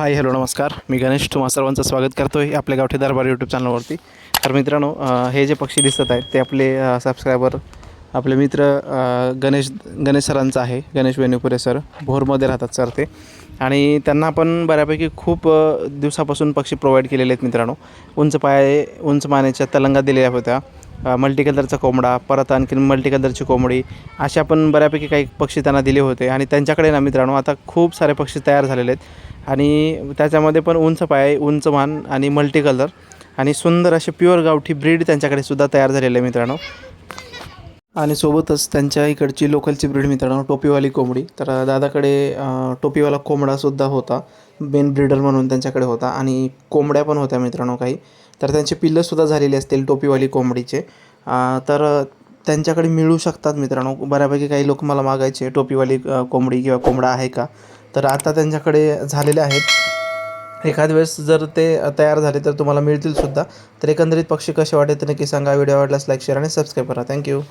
Hi hello नमस्कार. मी गणेश तुम्हा सर्वांचं स्वागत करतो आहे आपल्या गावठी दरबार यूट्यूब चॅनलवरती. तर मित्रांनो, हे जे पक्षी दिसत आहेत ते आपले सबस्क्रायबर, आपले मित्र गणेश सरांचं आहे. गणेश वेणुपुरे सर भोरमध्ये राहतात सर ते, आणि त्यांना आपण बऱ्यापैकी खूप दिवसापासून पक्षी प्रोव्हाइड केलेले आहेत मित्रांनो. उंच मानेच्या तलंगा दिलेल्या होत्या, मल्टी कलरचा कोंबडा, परत आणखीन मल्टी कलरची कोंबडी, अशा पण बऱ्यापैकी काही पक्षी त्यांना दिले होते. आणि त्यांच्याकडे ना मित्रांनो आता खूप सारे पक्षी तयार झालेले आहेत, आणि त्याच्यामध्ये पण उंच पाय, उंच मान आणि मल्टी कलर आणि सुंदर असे प्युअर गावठी ब्रीड त्यांच्याकडे सुद्धा तयार झालेले आहे मित्रांनो. आणि सोबतच त्यांच्या इकडची लोकलची ब्रीड मित्रांनो, टोपीवाली कोंबडी. तर दादाकडे टोपीवाला कोंबडासुद्धा होता, मेन ब्रीडर म्हणून त्यांच्याकडे होता, आणि कोंबड्या पण होत्या मित्रांनो काही. तर त्यांचे पिल्लंसुद्धा झालेले असतील टोपीवाली कोंबडीचे. तर त्यांच्याकडे मिळू शकतात मित्रांनो. बऱ्यापैकी काही लोक मला मागायचे टोपीवाली कोंबडी किंवा कोंबडा आहे का, तर आता त्यांच्याकडे झालेले आहेत. एखाद वेळेस जर ते तयार झाले तर तुम्हाला मिळतील सुद्धा. तर एकंदरीत पक्षी कसे वाटते ते नक्की सांगा. व्हिडिओ आवडल्यास लाईक, शेअर आणि सबस्क्राईब करा. थँक्यू.